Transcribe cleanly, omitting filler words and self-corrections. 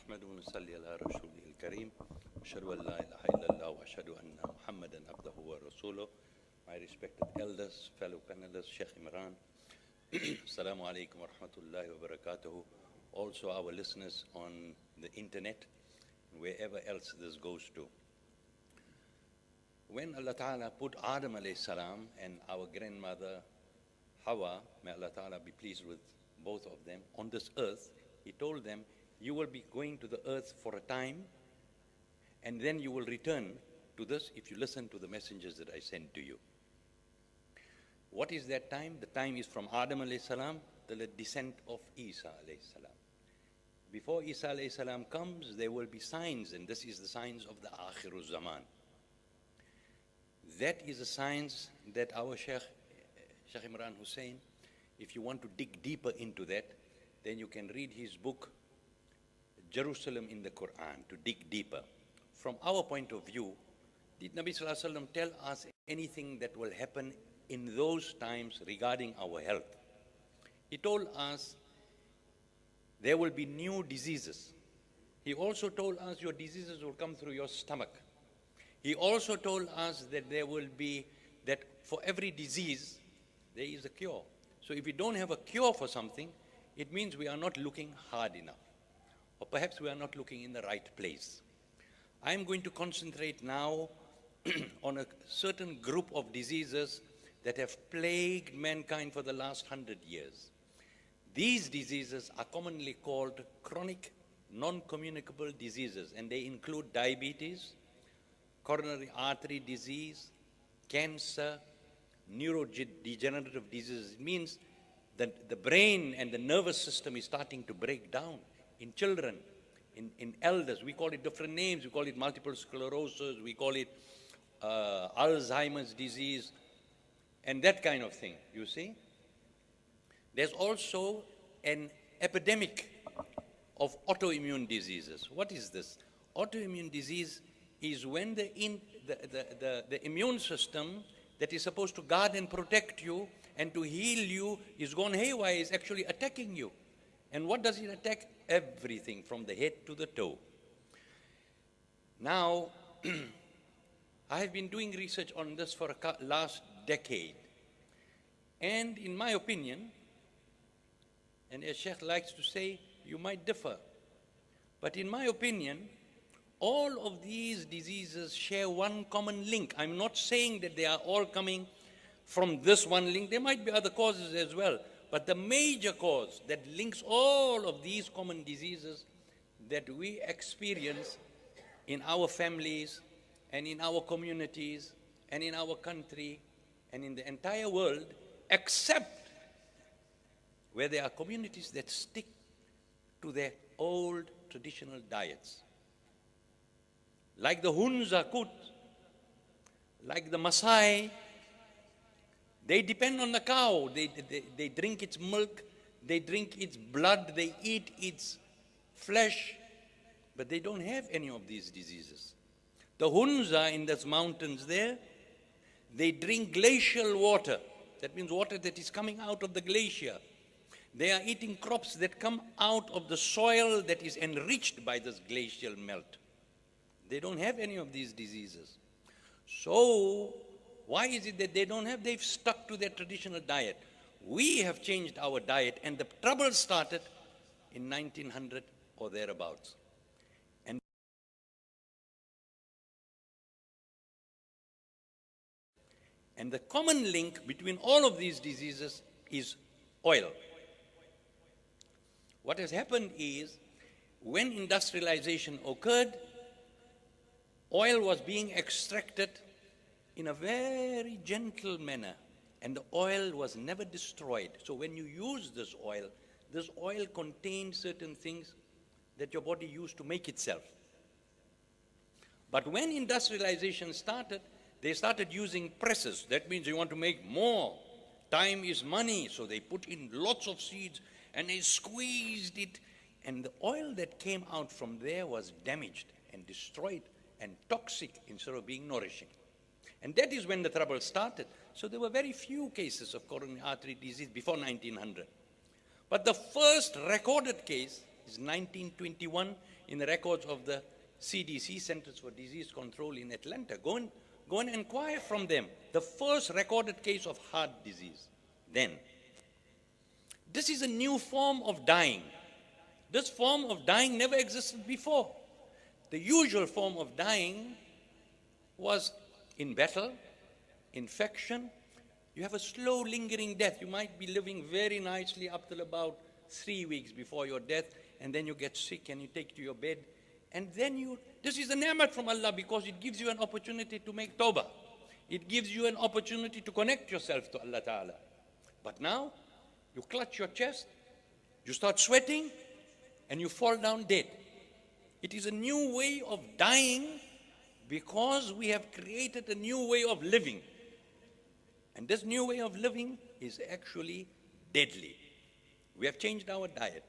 نحمده ونصلي على رسوله الكريم أشهد أن لا إله إلا الله وأشهد أن محمدا عبده ورسوله. My respected elders, fellow panelists, Sheikh Imran, Assalamu alaikum wa rahmatullahi wa barakatuhu. Also our listeners on the internet, wherever else this goes to. When Allah Ta'ala put Adam alayhi salam and our grandmother Hawa, may Allah Ta'ala be pleased with both of them, on this earth, He told them, you will be going to the earth for a time, and then you will return to this if you listen to the messages that I send to you. What is that time? The time is from Adam alayhi salam to the descent of Isa alayhi salam. Before Isa alayhi salam comes, there will be signs, and this is the signs of the Akhirul Zaman. That is a signs that our Sheikh Imran Hussein, if you want to dig deeper into that, then you can read his book, Jerusalem in the Quran, to dig deeper. From our point of view, did Nabi Sallallahu Alaihi Wasallam tell us anything that will happen in those times regarding our health? He told us there will be new diseases. He also told us your diseases will come through your stomach. He also told us that there will be, that for every disease, there is a cure. So if we don't have a cure for something, it means we are not looking hard enough. Or perhaps we are not looking in the right place. I am going to concentrate now on a certain group of diseases that have plagued mankind for the last 100 years. These diseases are commonly called chronic non-communicable diseases, and they include diabetes, coronary artery disease, cancer, neurodegenerative diseases. It means that the brain and the nervous system is starting to break down in children, in elders. We call it different names. We call it multiple sclerosis. We call it Alzheimer's disease and that kind of thing, you see. There's also an epidemic of autoimmune diseases. What is this? Autoimmune disease is when the immune system that is supposed to guard and protect you and to heal you is gone haywire, is actually attacking you. And what does it attack? Everything from the head to the toe. Now, I have been doing research on this for the last decade. And in my opinion, and as Sheikh likes to say, you might differ. But in my opinion, all of these diseases share one common link. I'm not saying that they are all coming from this one link. There might be other causes as well. But the major cause that links all of these common diseases that we experience in our families and in our communities and in our country and in the entire world, except where there are communities that stick to their old traditional diets. Like the Hunza Kut, like the Maasai, they depend on the cow. They drink its milk, they drink its blood, they eat its flesh, but they don't have any of these diseases. The Hunza in those mountains there, they drink glacial water. That means water that is coming out of the glacier. They are eating crops that come out of the soil that is enriched by this glacial melt. They don't have any of these diseases. So, why is it that they don't have? They've stuck to their traditional diet. We have changed our diet, and the trouble started in 1900 or thereabouts. And the common link between all of these diseases is oil. What has happened is, when industrialization occurred, oil was being extracted in a very gentle manner, and the oil was never destroyed. So when you use this oil contains certain things that your body used to make itself. But when industrialization started, they started using presses. That means you want to make more. Time is money, so they put in lots of seeds and they squeezed it, and the oil that came out from there was damaged and destroyed and toxic instead of being nourishing. And that is when the trouble started. So there were very few cases of coronary artery disease before 1900. But the first recorded case It's 1921 in the records of the CDC, Centers for Disease Control in Atlanta. Go and inquire from them. The first recorded case of heart disease then. This is a new form of dying. This form of dying never existed before. The usual form of dying was in battle, infection. You have a slow, lingering death. You might be living very nicely up till about 3 weeks before your death, and then you get sick and you take to your bed. And then this is a ni'mat from Allah because it gives you an opportunity to make tawbah. It gives you an opportunity to connect yourself to Allah Ta'ala. But now, you clutch your chest, you start sweating, and you fall down dead. It is a new way of dying because we have created a new way of living. And this new way of living is actually deadly. We have changed our diet.